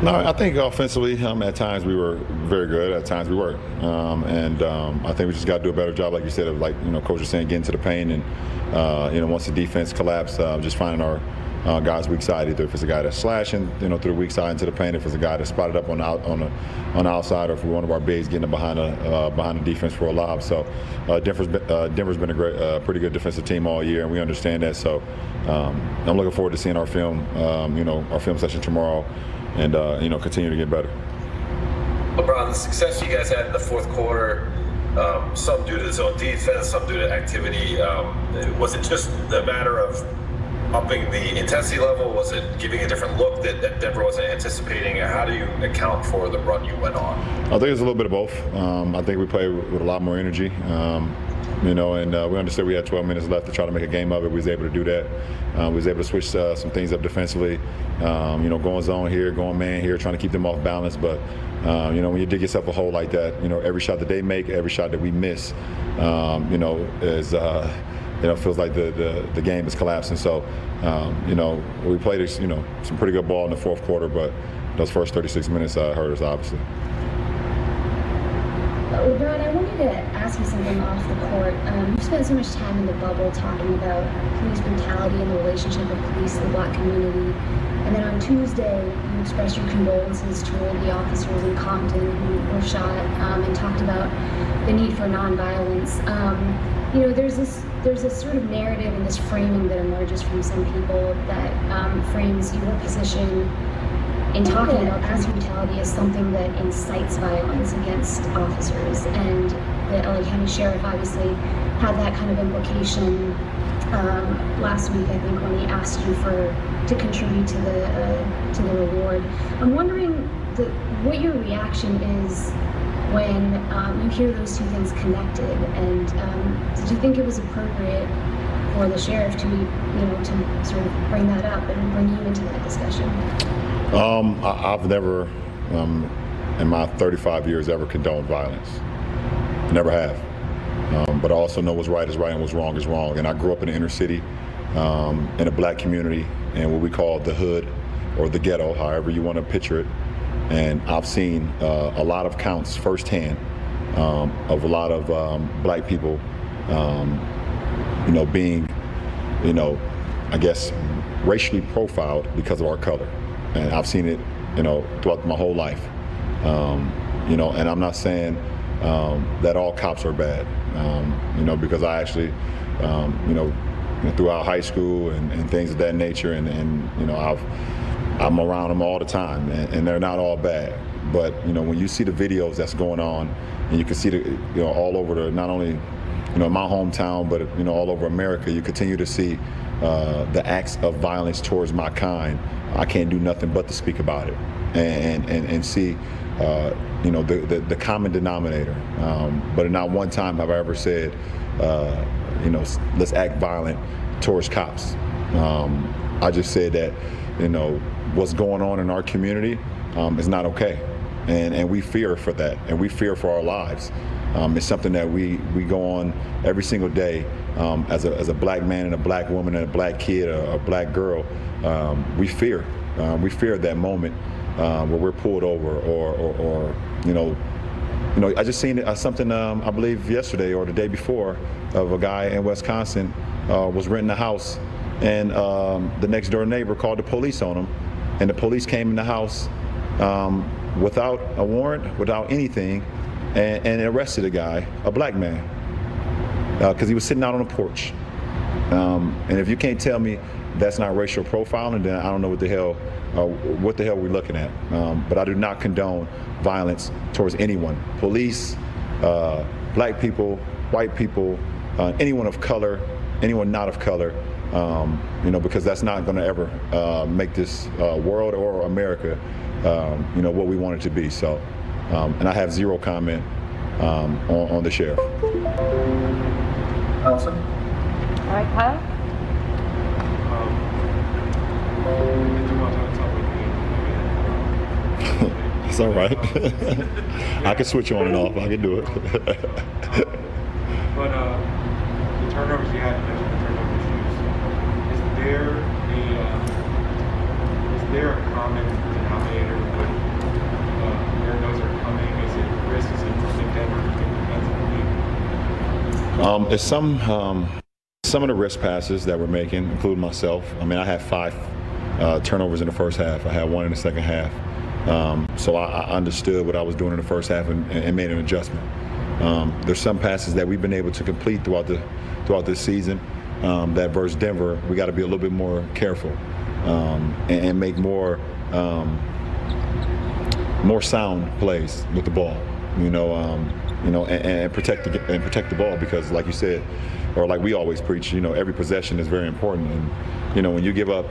No, I think offensively, at times we were very good. At times we were, and I think we just got to do a better job, like you said, of coach was saying, getting to the paint, and once the defense collapsed, just finding our guy's weak side. Either if it's a guy that's slashing, through the weak side into the paint, if it's a guy that's spotted up on the outside, or if we're one of our bigs getting behind the defense for a lob. So Denver's been a pretty good defensive team all year, and we understand that. So I'm looking forward to seeing our film, our film session tomorrow, and continue to get better. LeBron, the success you guys had in the fourth quarter, some due to the zone defense, some due to activity. Was it just a matter of upping the intensity level? Was it giving a different look that Denver wasn't anticipating? How do you account for the run you went on? I think it's a little bit of both. I think we played with a lot more energy. And we understood we had 12 minutes left to try to make a game of it. We was able to do that. We was able to switch some things up defensively. Going zone here, going man here, trying to keep them off balance. But when you dig yourself a hole like that, every shot that they make, every shot that we miss, is feels like the game is collapsing. So, we played some pretty good ball in the fourth quarter, but those first 36 minutes hurt us, obviously. LeBron, I wanted to ask you something off the court. You spent so much time in the bubble talking about police brutality and the relationship of police and the black community. And then on Tuesday, you expressed your condolences toward the officers in Compton who were shot, and talked about the need for nonviolence. There's this sort of narrative and this framing that emerges from some people that frames your position in talking about police brutality as something that incites violence against officers. And the LA County Sheriff obviously had that kind of implication last week, I think, when he asked you to contribute to the reward. I'm wondering what your reaction is when you hear those two things connected, and did you think it was appropriate for the sheriff to sort of bring that up and bring you into that discussion? I've never, in my 35 years, ever condoned violence. Never have. But I also know what's right is right and what's wrong is wrong. And I grew up in the inner city, in a black community, and what we call the hood or the ghetto, however you want to picture it. And I've seen a lot of counts firsthand of a lot of black people, being, I guess, racially profiled because of our color. And I've seen it, throughout my whole life. And I'm not saying that all cops are bad, because I actually, throughout high school and things of that nature, and I'm around them all the time, and they're not all bad. But when you see the videos that's going on, and you can see all over not only my hometown, but all over America, you continue to see the acts of violence towards my kind. I can't do nothing but to speak about it and see the common denominator. But not one time have I ever said let's act violent towards cops. I just said that what's going on in our community is not okay, and we fear for that, and we fear for our lives. It's something that we go on every single day as a black man and a black woman and a black kid or a black girl. We fear that moment where we're pulled over or I just seen something I believe yesterday or the day before of a guy in Wisconsin was renting a house, and the next door neighbor called the police on him, and the police came in the house without a warrant, without anything, and arrested a guy, a black man, because he was sitting out on a porch. And if you can't tell me that's not racial profiling, then I don't know what the hell we're looking at. But I do not condone violence towards anyone, police, black people, white people, anyone of color, anyone not of color, because that's not going to ever make this world or America, what we want it to be. So, and I have zero comment on the sheriff. Allison? All right, Kyle? It's all right. I can switch on and off. I can do it. But the turnovers you had, you mentioned the turnover issues. Is there a common denominator with It's some of the risk passes that we're making, including myself. I mean, I had 5 turnovers in the first half. I had 1 in the second half. So I understood what I was doing in the first half and made an adjustment. There's some passes that we've been able to complete throughout this season that versus Denver, we got to be a little bit more careful and make more sound plays with the ball. And protect the ball, because like you said, or like we always preach, every possession is very important. And when you give up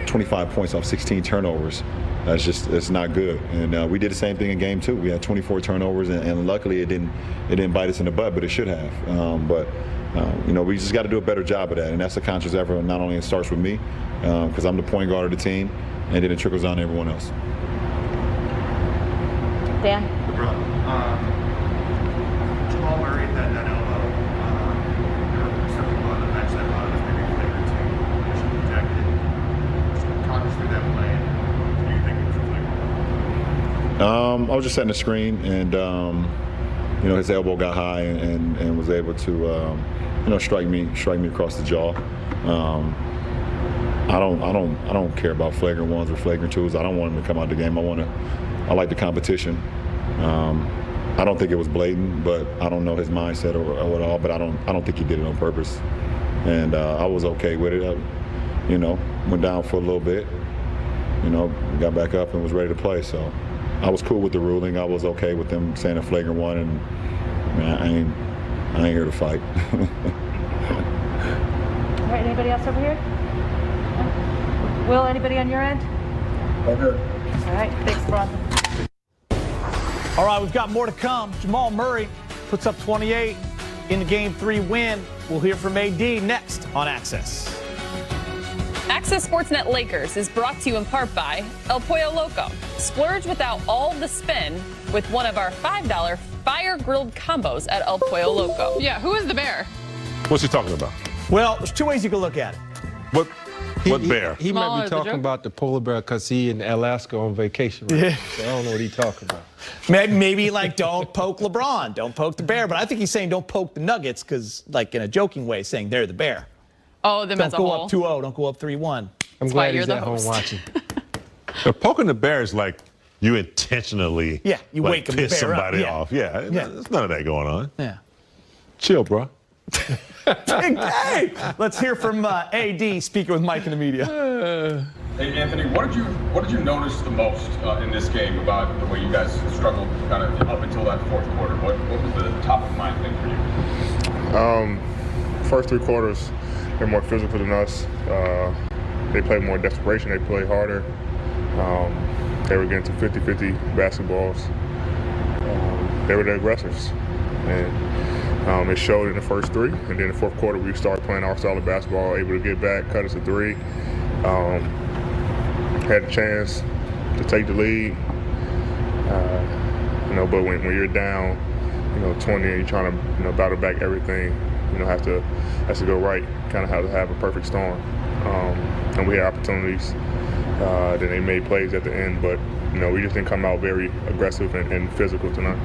25 points off 16 turnovers, it's not good. And we did the same thing in game 2. We had 24 turnovers, and luckily it didn't bite us in the butt, but it should have. We just got to do a better job of that, and that's a conscious effort. Not only it starts with me, because I'm the point guard of the team, and then it trickles down to everyone else. Dan? Jamal Murray had that elbow. There were something on the bench that thought it was maybe flagrant too. It should be ejected. Talk us through that play. Do you think it was a flagrant? I was just setting the screen, and his elbow got high and was able to strike me across the jaw. I don't care about flagrant ones or flagrant twos. I don't want him to come out the game. I like the competition. I don't think it was blatant, but I don't know his mindset or at all. But I don't think he did it on purpose. And I was okay with it. Went down for a little bit. Got back up and was ready to play. So I was cool with the ruling. I was okay with them saying a flagrant one. And I ain't here to fight. All right, anybody else over here? Will, anybody on your end? Okay. All right, thanks, Ron. All right, we've got more to come. Jamal Murray puts up 28 in the Game 3 win. We'll hear from AD next on Access. Access Sportsnet Lakers is brought to you in part by El Pollo Loco. Splurge without all the spin with one of our $5 fire-grilled combos at El Pollo Loco. Yeah, who is the bear? What's he talking about? Well, there's 2 ways you can look at it. What bear? Smaller He might be is the talking joke? about the polar bear because he in Alaska on vacation. Right? Yeah. So I don't know what he's talking about. Maybe like don't poke LeBron, don't poke the bear. But I think he's saying don't poke the Nuggets because, like in a joking way, saying they're the bear. Oh, them Don't as a go whole. up 2-0, don't go up 3-1. I'm That's why glad you're he's the at home host. watching. Poking the bear is like you intentionally Yeah, you wake the piss bear up, somebody yeah. off. Yeah, Yeah. there's none of that going on. Yeah. Chill, bro. Hey, let's hear from AD speaking with Mike in the media. Hey Anthony, what did you notice the most in this game about the way you guys struggled kind of up until that fourth quarter? What was the top of mind thing for you? First 3 quarters, they're more physical than us. They play more desperation. They play harder. They were getting to 50-50 basketballs. They were the aggressors. And it showed in the first 3. And then the fourth quarter, we started playing our style of basketball, able to get back, cut us a 3. Had a chance to take the lead. But when you're down, 20 and you're trying to battle back everything, has to go right. Kind of have to have a perfect storm. And we had opportunities. Then they made plays at the end, but we just didn't come out very aggressive and physical tonight.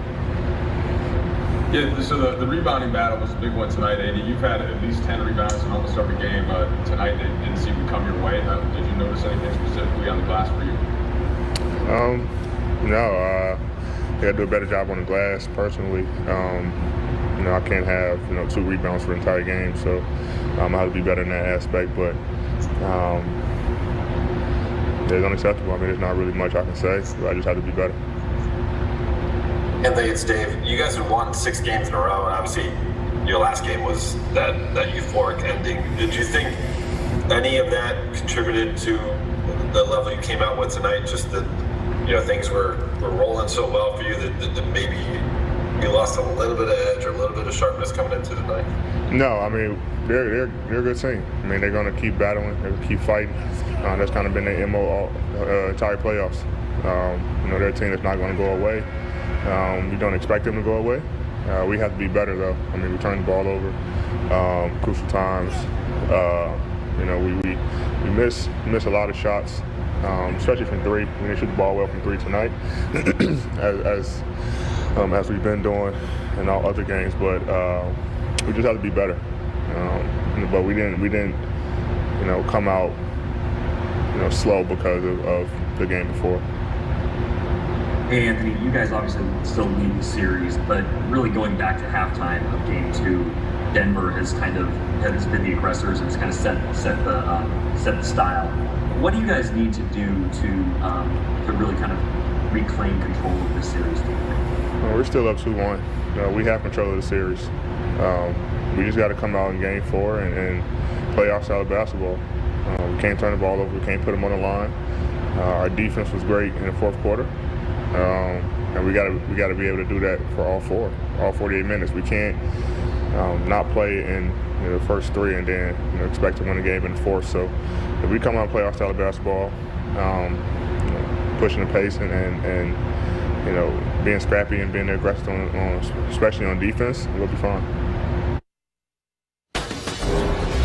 Yeah, so the rebounding battle was a big one tonight, AD. You've had at least 10 rebounds in almost every game. Tonight they didn't seem to come your way. Did you notice anything specifically on the glass for you? No, I got to do a better job on the glass personally. I can't have 2 rebounds for the entire game, so I have to be better in that aspect. But it's unacceptable. I mean, there's not really much I can say. So I just have to be better. Anthony, it's Dave. You guys have won 6 games in a row, and obviously your last game was that euphoric ending. Did you think any of that contributed to the level you came out with tonight? Just that things were rolling so well for you that maybe you lost a little bit of edge or a little bit of sharpness coming into tonight? No, I mean they're a good team. I mean they're going to keep battling, they're going to keep fighting. That's kind of been their MO all entire playoffs. They're a team that's not going to go away. We don't expect them to go away. We have to be better though. I mean we turn the ball over, crucial times. We miss a lot of shots, especially from 3. We didn't shoot the ball well from 3 tonight, as we've been doing in all other games. But we just have to be better. But we didn't, come out, slow because of the game before. Hey Anthony, you guys obviously still lead the series, but really going back to halftime of Game 2, Denver has been the aggressors and has kind of set the style. What do you guys need to do to really kind of reclaim control of this series? We're still up 2-1. We have control of the series. We just got to come out in Game 4 and play our style of basketball. We can't turn the ball over. We can't put them on the line. Our defense was great in the fourth quarter, and we got to be able to do that for all 48 minutes. We can't not play in the first 3 and then expect to win the game in the fourth. So if we come out and play our style of basketball, pushing the pace and being scrappy and being aggressive especially on defense, we'll be fine.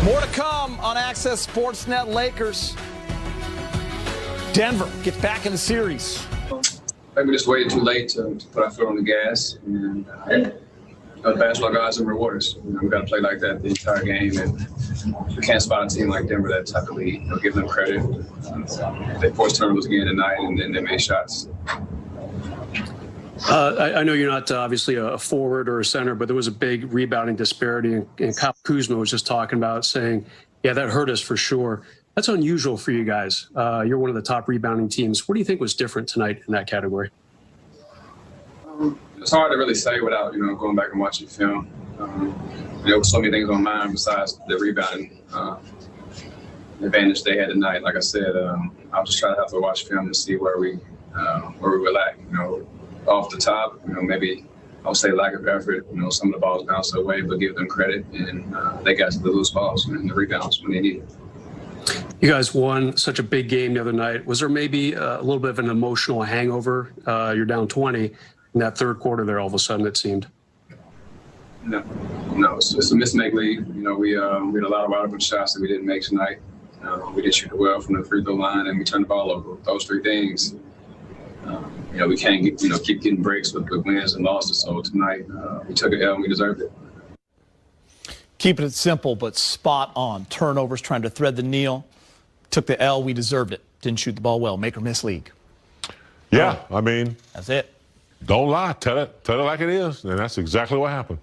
More to come on Access Sportsnet. Lakers. Denver gets back in the series. Maybe we just waited too late to put our foot on the gas. And the basketball guys are rewarders. We got to play like that the entire game. And we can't spot a team like Denver that type of lead. Give them credit. They forced turnovers again tonight, and then they made shots. I know you're not obviously a forward or a center, but there was a big rebounding disparity, and Kyle Kuzma was just talking about saying, yeah, that hurt us for sure. That's unusual for you guys. You're one of the top rebounding teams. What do you think was different tonight in that category? It's hard to really say without, going back and watching film. There were so many things on my mind besides the rebounding advantage they had tonight. Like I said, I'll just try to have to watch film to see where we were lacking. Off the top, maybe I would say lack of effort. Some of the balls bounced away, but give them credit, and they got to the loose balls and the rebounds when they needed. You guys won such a big game the other night. Was there maybe a little bit of an emotional hangover? You're down 20 in that third quarter there all of a sudden, it seemed. No, it's a mismake lead. We had a lot of wide open shots that we didn't make tonight. We didn't shoot well from the free throw line, and we turned the ball over. Those 3 things. We can't keep getting breaks with wins and losses. So tonight we took an L and we deserved it. Keeping it simple but spot on. Turnovers, trying to thread the needle. Took the L, we deserved it. Didn't shoot the ball well. Make or miss league. Yeah, I mean, that's it. Don't lie. Tell it like it is, and that's exactly what happened.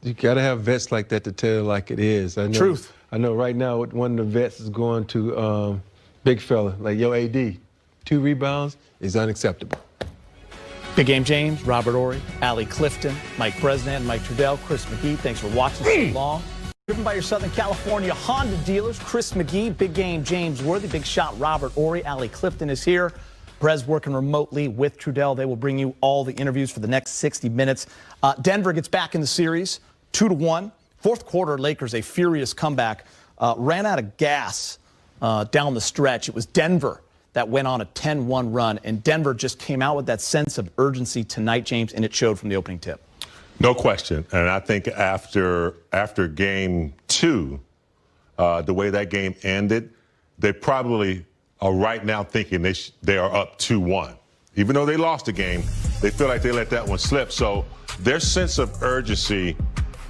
You got to have vets like that to tell it like it is. I know, Truth. I know right now one of the vets is going to big fella, like, yo, AD, 2 rebounds is unacceptable. Big Game James, Robert Ory, Allie Clifton, Mike President, Mike Trudell, Chris McGee. Thanks for watching so long. Driven by your Southern California Honda dealers, Chris McGee, Big Game James Worthy, Big Shot Robert Ory, Allie Clifton is here. Brez working remotely with Trudell. They will bring you all the interviews for the next 60 minutes. Denver gets back in the series, 2-1. Fourth quarter, Lakers, a furious comeback. Ran out of gas down the stretch. It was Denver that went on a 10-1 run, and Denver just came out with that sense of urgency tonight, James, and it showed from the opening tip. No question. And I think after Game 2, the way that game ended, they probably are right now thinking they are up 2-1. Even though they lost the game, they feel like they let that one slip. So their sense of urgency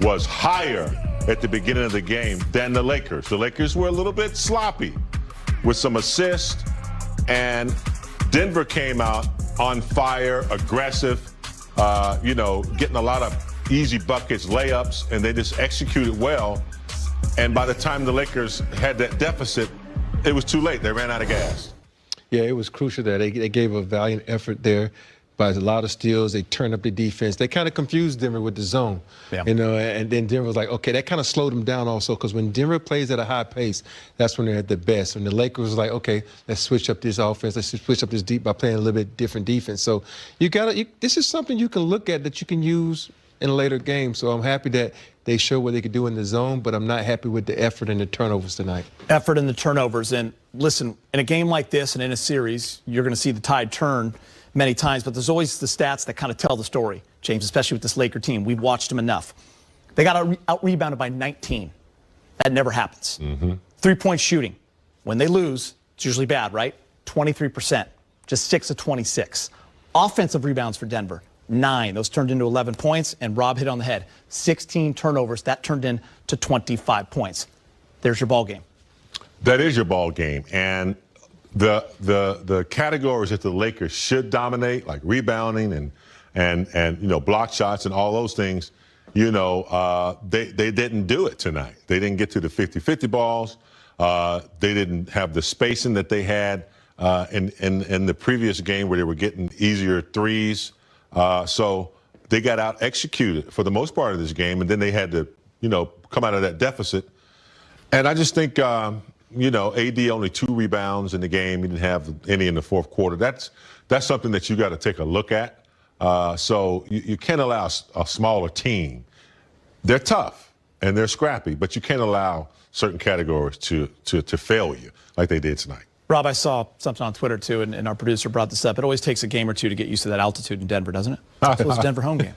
was higher at the beginning of the game than the Lakers. The Lakers were a little bit sloppy with some assists, and Denver came out on fire, aggressive, getting a lot of easy buckets, layups, and they just executed well. And by the time the Lakers had that deficit, it was too late. They ran out of gas. Yeah, it was crucial that they gave a valiant effort there. By a lot of steals, they turned up the defense. They kind of confused Denver with the zone, and then Denver was like, okay, that kind of slowed them down also, because when Denver plays at a high pace, that's when they're at their best. And the Lakers was like, okay, let's switch up this offense, let's switch up this deep by playing a little bit different defense. So this is something you can look at that you can use in a later game. So I'm happy that they show what they could do in the zone, but I'm not happy with the effort and the turnovers tonight. Effort and the turnovers. And listen, in a game like this and in a series, you're going to see the tide turn many times, but there's always the stats that kind of tell the story, James, especially with this Laker team. We've watched them enough. They got out-rebounded by 19. That never happens. Three-point shooting. When they lose, it's usually bad, right? 23%. Just 6 of 26. Offensive rebounds for Denver, 9. Those turned into 11 points, and Rob hit on the head. 16 turnovers. That turned into 25 points. There's your ball game. That is your ball game. And the categories that the Lakers should dominate, like rebounding and block shots and all those things, they didn't do it tonight. They didn't get to the 50-50 balls. They didn't have the spacing that they had in the previous game where they were getting easier threes. So they got out executed for the most part of this game, and then they had to, come out of that deficit. And I just think, AD only 2 rebounds in the game. He didn't have any in the fourth quarter. That's something that you got to take a look at. So you can't allow a smaller team. They're tough and they're scrappy, but you can't allow certain categories to fail you like they did tonight. Rob, I saw something on Twitter, too, and our producer brought this up. It always takes a game or two to get used to that altitude in Denver, doesn't it? It's a Denver home game.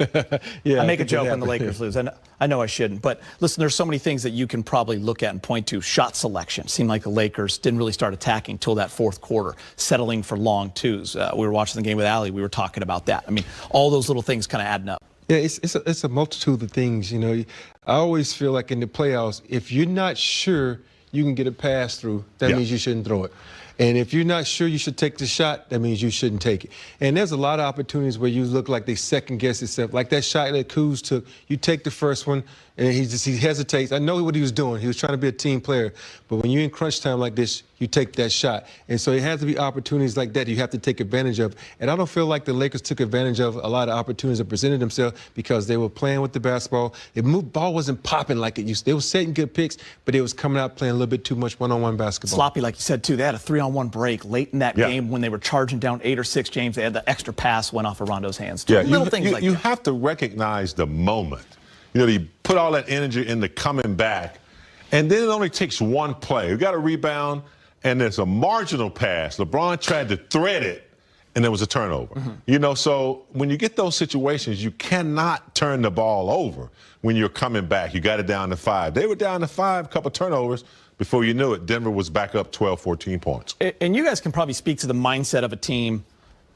Yeah, I make a joke when the Lakers lose, and I know I shouldn't. But listen, there's so many things that you can probably look at and point to. Shot selection. Seemed like the Lakers didn't really start attacking until that fourth quarter, settling for long twos. We were watching the game with Allie. We were talking about that. I mean, all those little things kind of adding up. Yeah, it's a multitude of things. I always feel like in the playoffs, if you're not sure you can get a pass through, that means you shouldn't throw it. And if you're not sure you should take the shot, that means you shouldn't take it. And there's a lot of opportunities where you look like they second-guess yourself. Like that shot that Kuz took, you take the first one, and he hesitates. I know what he was doing. He was trying to be a team player. But when you're in crunch time like this, you take that shot. And so it has to be opportunities like that you have to take advantage of. And I don't feel like the Lakers took advantage of a lot of opportunities that presented themselves because they were playing with the basketball. The ball wasn't popping like it used to. They were setting good picks, but it was coming out playing a little bit too much one-on-one basketball. Sloppy, like you said, too. They had a 3-on-1 break late in that game when they were charging down 8 or 6, James. They had the extra pass went off of Rondo's hands. Little things like that. You have to recognize the moment. You put all that energy into coming back, and then it only takes one play. You got a rebound, and there's a marginal pass. LeBron tried to thread it, and there was a turnover. So when you get those situations, you cannot turn the ball over when you're coming back. You got it down to 5. They were down to 5, couple turnovers. Before you knew it, Denver was back up 12, 14 points. And you guys can probably speak to the mindset of a team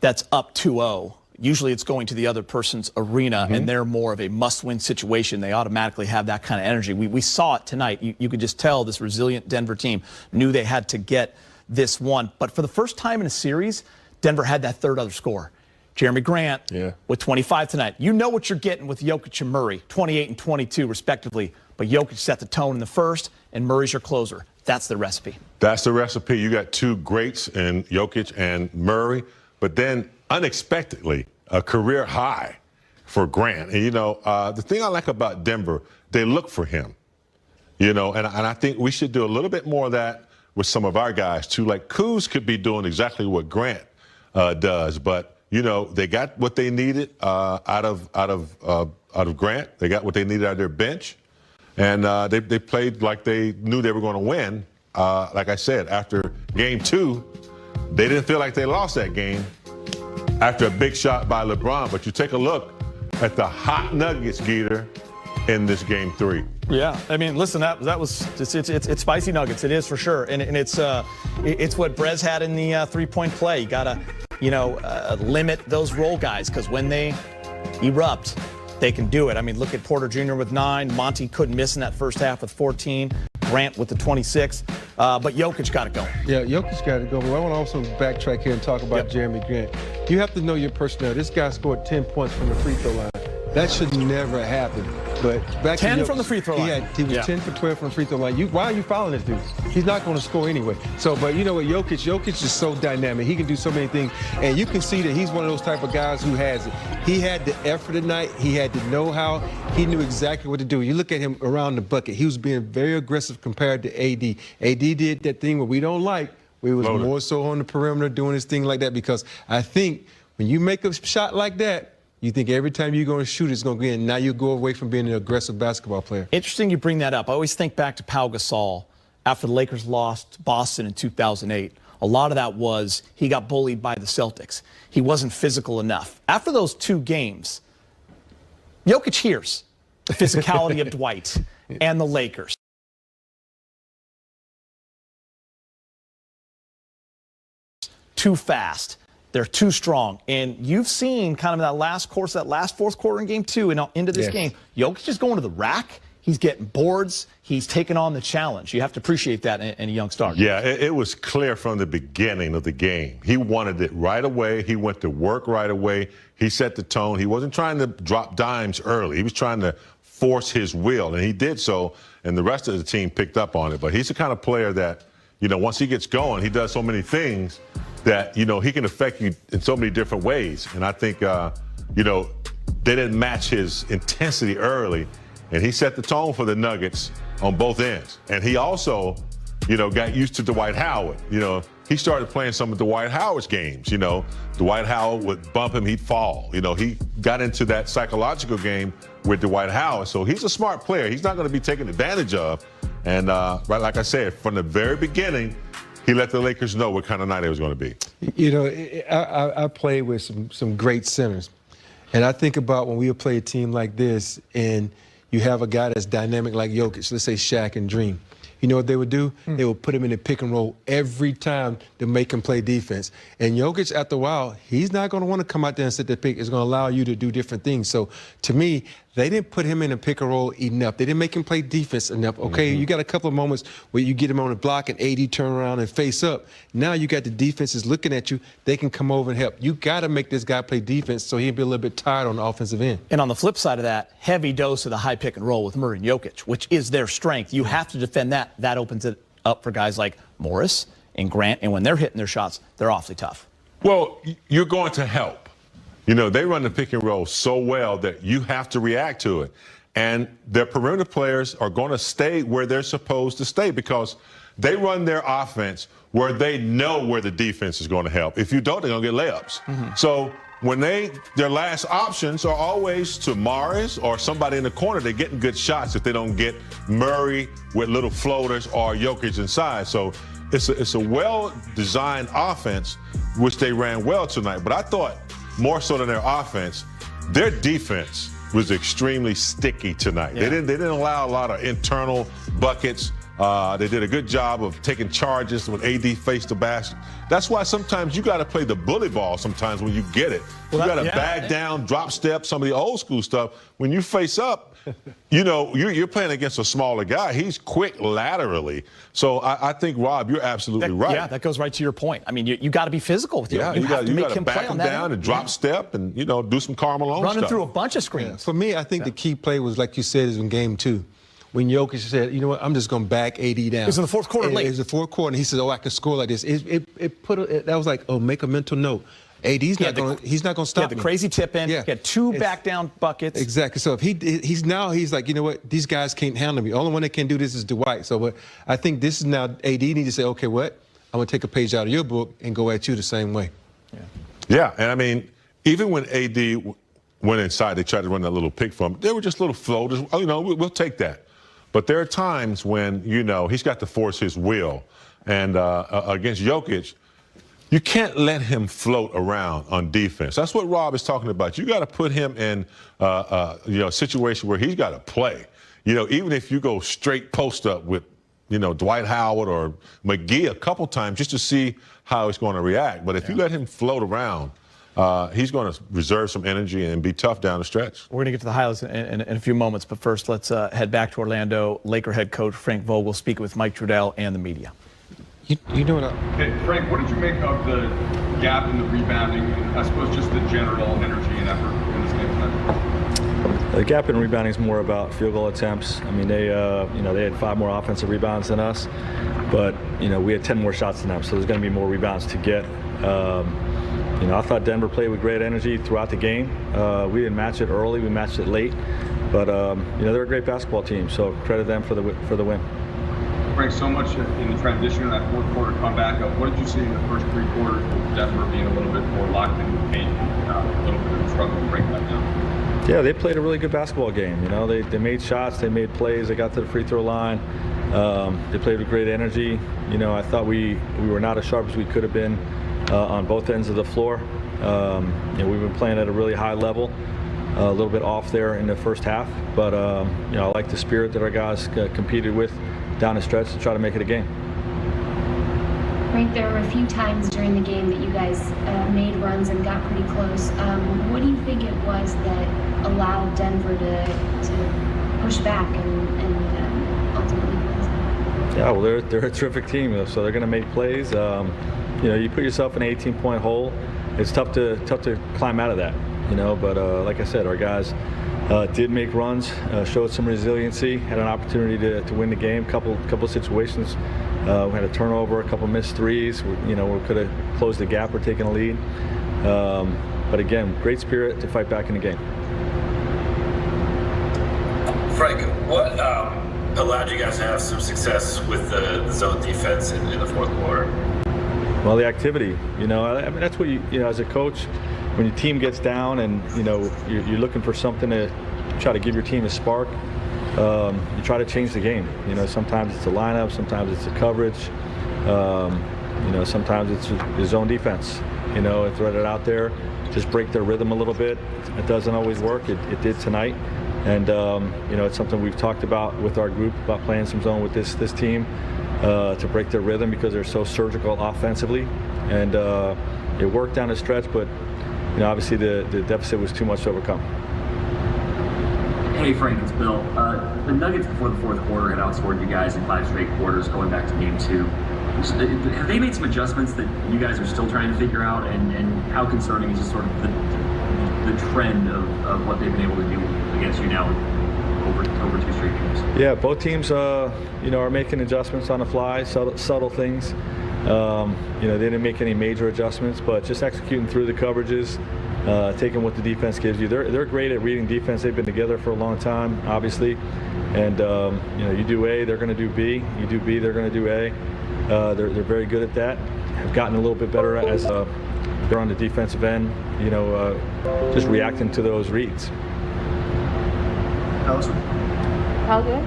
that's up 2-0. Usually it's going to the other person's arena, and they're more of a must-win situation. They automatically have that kind of energy. We saw it tonight. You could just tell this resilient Denver team knew they had to get this one. But for the first time in a series, Denver had that third other score. Jeremy Grant with 25 tonight. You know what you're getting with Jokic and Murray, 28 and 22 respectively. But Jokic set the tone in the first, and Murray's your closer. That's the recipe. That's the recipe. You got 2 greats in Jokic and Murray, but then unexpectedly, a career high for Grant. And, the thing I like about Denver, they look for him, and I think we should do a little bit more of that with some of our guys, too. Like Kuz could be doing exactly what Grant does, but, they got what they needed out of Grant. They got what they needed out of their bench. And they played like they knew they were going to win. Like I said, after game 2, they didn't feel like they lost that game after a big shot by LeBron. But you take a look at the hot nuggets, Geeter, in this game 3. Yeah, I mean, listen, that was it's spicy nuggets. It is for sure, and it's what Brez had in the three-point play. You gotta limit those role guys because when they erupt, they can do it. I mean, look at Porter Jr. with 9. Monty couldn't miss in that first half with 14. Grant with the 26. But Jokic got to go. Yeah, Jokic got to go. But I want to also backtrack here and talk about Jeremy Grant. You have to know your personnel. This guy scored 10 points from the free throw line. That should never happen. But back 10 to from the free throw line. He was 10 for 12 from the free throw line. Why are you fouling this dude? He's not going to score anyway. So, but you know what, Jokic is so dynamic. He can do so many things. And you can see that he's one of those type of guys who has it. He had the effort tonight. He had the know-how. He knew exactly what to do. You look at him around the bucket. He was being very aggressive compared to AD. AD did that thing where we don't like. We was more so on the perimeter doing his thing like that because I think when you make a shot like that, you think every time you're going to shoot, it's going to go in. Now you go away from being an aggressive basketball player. Interesting you bring that up. I always think back to Pau Gasol after the Lakers lost Boston in 2008. A lot of that was he got bullied by the Celtics. He wasn't physical enough. After those 2 games, Jokic hears the physicality of Dwight and the Lakers. Too fast. They're too strong. And you've seen kind of that last fourth quarter in game 2 and into this game, Jokic is going to the rack. He's getting boards. He's taking on the challenge. You have to appreciate that in a young star. Yeah, it was clear from the beginning of the game. He wanted it right away. He went to work right away. He set the tone. He wasn't trying to drop dimes early. He was trying to force his will, and he did so, and the rest of the team picked up on it. But he's the kind of player that, once he gets going, he does so many things that, he can affect you in so many different ways. And I think, they didn't match his intensity early. And he set the tone for the Nuggets on both ends. And he also, got used to Dwight Howard. He started playing some of Dwight Howard's games. Dwight Howard would bump him, he'd fall. He got into that psychological game with Dwight Howard. So he's a smart player. He's not going to be taken advantage of. And right, like I said, from the very beginning, he let the Lakers know what kind of night it was going to be. I played with some great centers. And I think about when we would play a team like this and you have a guy that's dynamic like Jokic, let's say Shaq and Dream. You know what they would do? They would put him in the pick and roll every time to make him play defense. And Jokic, after a while, he's not going to want to come out there and set the pick. It's going to allow you to do different things. So, to me, they didn't put him in a pick and roll enough. They didn't make him play defense enough. Okay, you got a couple of moments where you get him on the block and AD turn around and face up. Now you got the defenses looking at you. They can come over and help. You got to make this guy play defense so he'll be a little bit tired on the offensive end. And on the flip side of that, heavy dose of the high pick and roll with Murray and Jokic, which is their strength. You have to defend that. That opens it up for guys like Morris and Grant. And when they're hitting their shots, they're awfully tough. Well, you're going to help. They run the pick and roll so well that you have to react to it. And their perimeter players are going to stay where they're supposed to stay because they run their offense where they know where the defense is going to help. If you don't, they're going to get layups. So when their last options are always to Morris or somebody in the corner, they're getting good shots if they don't get Murray with little floaters or Jokic inside. So it's a well-designed offense, which they ran well tonight. But I thought more so than their offense, their defense was extremely sticky tonight. They didn't allow a lot of internal buckets. They did a good job of taking charges when AD faced the basket. That's why sometimes you got to play the bully ball sometimes when you get it. You got to bag down, drop step, some of the old school stuff. When you face up, you're playing against a smaller guy. He's quick laterally. So I think, Rob, you're absolutely right. Yeah, that goes right to your point. I mean, you got to be physical with him. Yeah, you got to back him down and drop step and, do some Karl Malone stuff. Running through a bunch of screens. Yeah. For me, I think the key play was, like you said, is in game 2. When Jokic said, you know what, I'm just going to back AD down. It was in the fourth quarter late. It was the fourth quarter, and he said, I can score like this. That was like, make a mental note. AD's not going to stop me. The crazy tip in. He had 2 back down buckets. Exactly. So if he's like, you know what, these guys can't handle me. The only one that can do this is Dwight. So I think this is now AD needs to say, okay, what? I'm going to take a page out of your book and go at you the same way. Yeah, and I mean, even when AD went inside, they tried to run that little pick for him. They were just little floaters. We'll take that. But there are times when, he's got to force his will. And against Jokic, you can't let him float around on defense. That's what Rob is talking about. You got to put him in a situation where he's got to play. Even if you go straight post up with, Dwight Howard or McGee a couple times just to see how he's going to react. But if you let him float around, he's going to reserve some energy and be tough down the stretch. We're going to get to the highlights in a few moments, but first let's head back to Orlando. Laker head coach Frank Vogel speaking with Mike Trudell and the media. You know what? Hey, Frank, what did you make of the gap in the rebounding and I suppose just the general energy and effort in this game tonight? The gap in rebounding is more about field goal attempts. I mean, they had 5 more offensive rebounds than us, but we had 10 more shots than them, so there's going to be more rebounds to get. I thought Denver played with great energy throughout the game. We didn't match it early, we matched it late, but they're a great basketball team, so credit them for the win. Frank, so much in the transition in that fourth quarter comeback. What did you see in the first 3 quarters with Denver being a little bit more locked into the paint, a little bit of a struggle to break that down? Yeah, they played a really good basketball game. They made shots, they made plays, they got to the free throw line. They played with great energy. I thought we were not as sharp as we could have been on both ends of the floor. We've been playing at a really high level, a little bit off there in the first half, but I like the spirit that our guys competed with down the stretch to try to make it a game. Frank, there were a few times during the game that you guys made runs and got pretty close. What do you think it was that allowed Denver to push back and ultimately win? Yeah, well, they're a terrific team, so they're going to make plays. You put yourself in an 18-point hole. It's tough to climb out of that, But like I said, our guys did make runs, showed some resiliency, had an opportunity to win the game. Couple of situations, we had a turnover, a couple missed threes. We could have closed the gap or taken a lead. But again, great spirit to fight back in the game. Frank, what allowed you guys to have some success with the zone defense in the fourth quarter? Well, the activity, that's what as a coach, when your team gets down and, you're looking for something to try to give your team a spark, you try to change the game. Sometimes it's the lineup, sometimes it's the coverage, sometimes it's the zone defense. Thread it out there, just break their rhythm a little bit. It doesn't always work. It did tonight. And, it's something we've talked about with our group, about playing some zone with this team. To break their rhythm because they're so surgical offensively, and it worked down the stretch, but obviously the deficit was too much to overcome. Hey Frank, it's Bill. The Nuggets before the fourth quarter had outscored you guys in 5 straight quarters going back to game 2. Have they made some adjustments that you guys are still trying to figure out, and how concerning is just sort of the trend of what they've been able to do against you now over 2 straight games? Yeah, both teams, are making adjustments on the fly, subtle things. They didn't make any major adjustments, but just executing through the coverages, taking what the defense gives you. They're great at reading defense. They've been together for a long time, obviously. And you do A, they're going to do B. You do B, they're going to do A. They're very good at that. Have gotten a little bit better as they're on the defensive end. Just reacting to those reads. Allison? How good?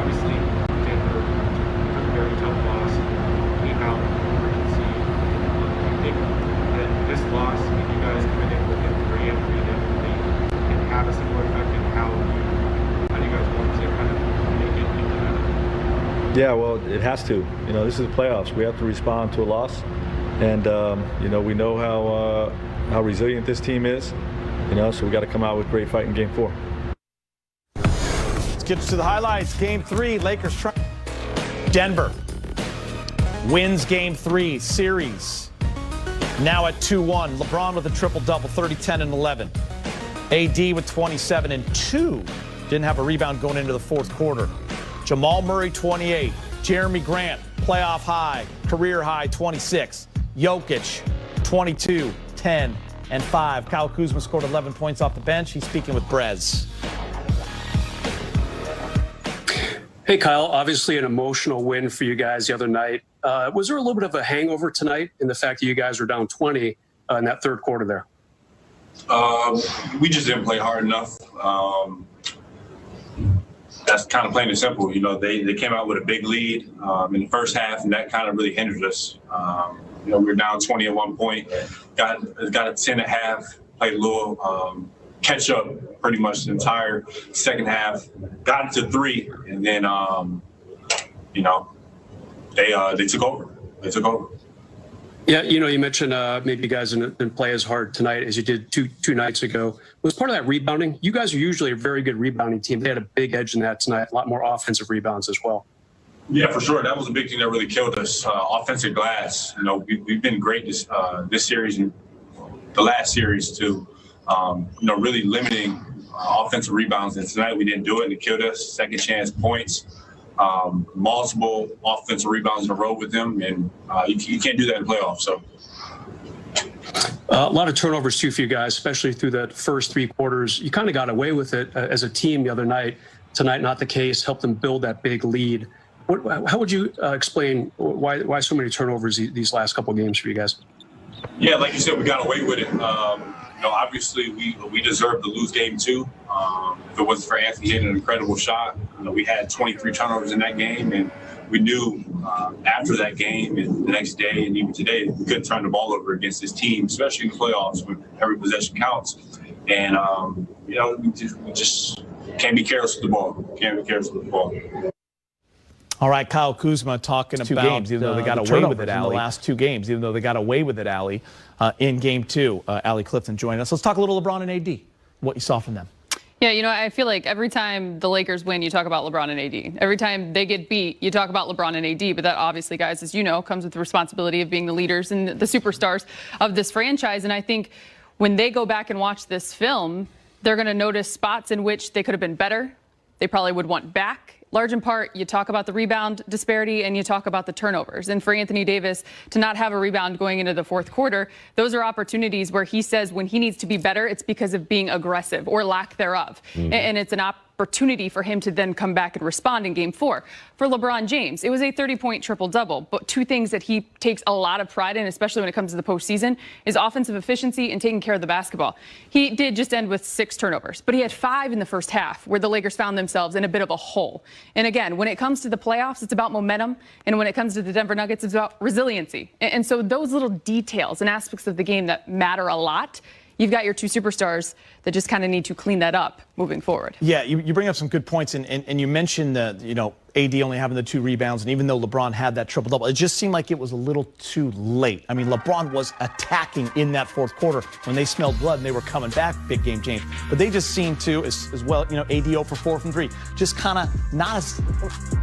Obviously, Denver took a very tough loss, came out emergency. I think that this loss, if you guys come in with him 3 and 3 definitely can have a similar effect in how do you guys want to kind of make it into that? Yeah, well, it has to. This is the playoffs. We have to respond to a loss, and we know how resilient this team is. So we got to come out with great fight in Game 4. Let's get to the highlights. Game 3, Lakers try. Denver wins Game 3 series. Now at 2-1. LeBron with a triple-double, 30, 10, and 11. AD with 27 and 2. Didn't have a rebound going into the fourth quarter. Jamal Murray, 28. Jeremy Grant, playoff high, career high, 26. Jokic, 22, 10, and 5. Kyle Kuzma scored 11 points off the bench. He's speaking with Brez. Hey, Kyle, obviously an emotional win for you guys the other night. Was there a little bit of a hangover tonight in the fact that you guys were down 20 in that third quarter there? We just didn't play hard enough. That's kind of plain and simple. They came out with a big lead in the first half, and that kind of really hindered us. We were down 20 at one point, got a 10 at half, played a little catch up pretty much the entire second half, got it to 3, and then they took over. Yeah, you mentioned maybe you guys didn't play as hard tonight as you did two nights ago. Was part of that rebounding? You guys are usually a very good rebounding team. They had a big edge in that tonight, a lot more offensive rebounds as well. Yeah, for sure. That was a big thing that really killed us. Offensive glass. We've been great this series and the last series too. Really limiting offensive rebounds. And tonight we didn't do it, and it killed us. Second chance points, multiple offensive rebounds in a row with them, and you can't do that in playoffs. So. A lot of turnovers too for you guys, especially through the first 3 quarters. You kind of got away with it as a team the other night. Tonight, not the case. Helped them build that big lead. How would you explain why so many turnovers these last couple games for you guys? Yeah, like you said, we got away with it. Obviously we deserved to lose game 2. If it wasn't for Anthony hitting an incredible shot, we had 23 turnovers in that game, and we knew after that game and the next day and even today we couldn't turn the ball over against this team, especially in the playoffs when every possession counts. And we just can't be careless with the ball. All right, Kyle Kuzma talking about games, even though they got away with it, in the last 2 games, even though they got away with it, Allie, in game 2. Allie Clifton joining us. Let's talk a little LeBron and AD, what you saw from them. Yeah, you know, I feel like every time the Lakers win, you talk about LeBron and AD. Every time they get beat, you talk about LeBron and AD. But that obviously, guys, as you know, comes with the responsibility of being the leaders and the superstars of this franchise. And I think when they go back and watch this film, they're going to notice spots in which they could have been better. They probably would want back. Large in part, you talk about the rebound disparity and you talk about the turnovers. And for Anthony Davis to not have a rebound going into the fourth quarter, those are opportunities where he says when he needs to be better, it's because of being aggressive or lack thereof. And it's an opportunity for him to then come back and respond in game 4. For LeBron James, it was a 30-point triple-double. But 2 things that he takes a lot of pride in, especially when it comes to the postseason, is offensive efficiency and taking care of the basketball. He did just end with 6 turnovers, but he had 5 in the first half where the Lakers found themselves in a bit of a hole. And again, when it comes to the playoffs, it's about momentum. And when it comes to the Denver Nuggets, it's about resiliency. And so those little details and aspects of the game that matter a lot, you've got your 2 superstars that just kind of need to clean that up moving forward. Yeah, you bring up some good points, and you mentioned AD only having the 2 rebounds, and even though LeBron had that triple-double, it just seemed like it was a little too late. I mean, LeBron was attacking in that fourth quarter when they smelled blood and they were coming back, big game James. But they just seemed to, as well, AD 0 for 4 from 3, just kind of not as,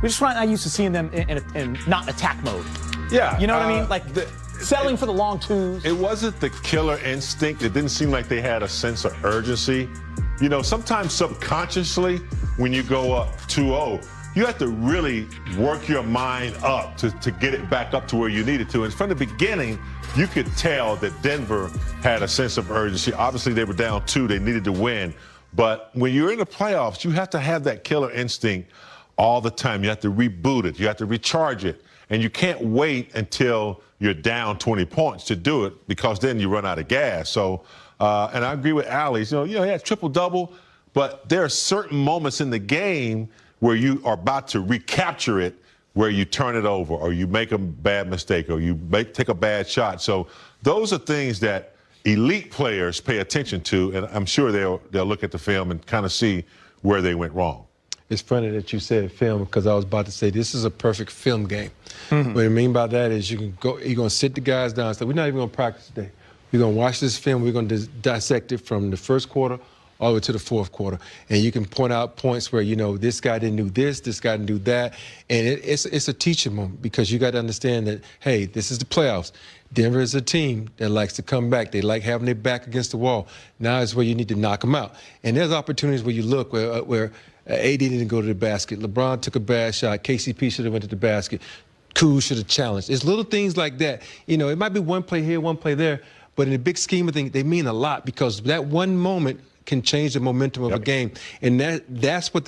we're just not used to seeing them in not attack mode. Yeah. You know what I mean? Like, settling for the long twos. It wasn't the killer instinct. It didn't seem like they had a sense of urgency. Sometimes subconsciously, when you go up 2-0, you have to really work your mind up to get it back up to where you need it to. And from the beginning, you could tell that Denver had a sense of urgency. Obviously, they were down 2. They needed to win. But when you're in the playoffs, you have to have that killer instinct all the time. You have to reboot it. You have to recharge it. And you can't wait until you're down 20 points to do it, because then you run out of gas. So, and I agree with Allie. He had triple-double, but there are certain moments in the game where you are about to recapture it, where you turn it over or you make a bad mistake or you take a bad shot. So those are things that elite players pay attention to, and I'm sure they'll look at the film and kind of see where they went wrong. It's funny that you said film, because I was about to say this is a perfect film game. What I mean by that is you're going to sit the guys down and say, we're not even going to practice today. We're going to watch this film. We're going to dissect it from the first quarter all the way to the fourth quarter. And you can point out points where, this guy didn't do this guy didn't do that. And it's a teaching moment, because you got to understand that, hey, this is the playoffs. Denver is a team that likes to come back. They like having their back against the wall. Now is where you need to knock them out. And there's opportunities where you look where AD didn't go to the basket. LeBron took a bad shot. KCP should have went to the basket. Kuz should have challenged. It's little things like that. It might be one play here, one play there, but in the big scheme of things, they mean a lot, because that one moment can change the momentum of a game. And that's what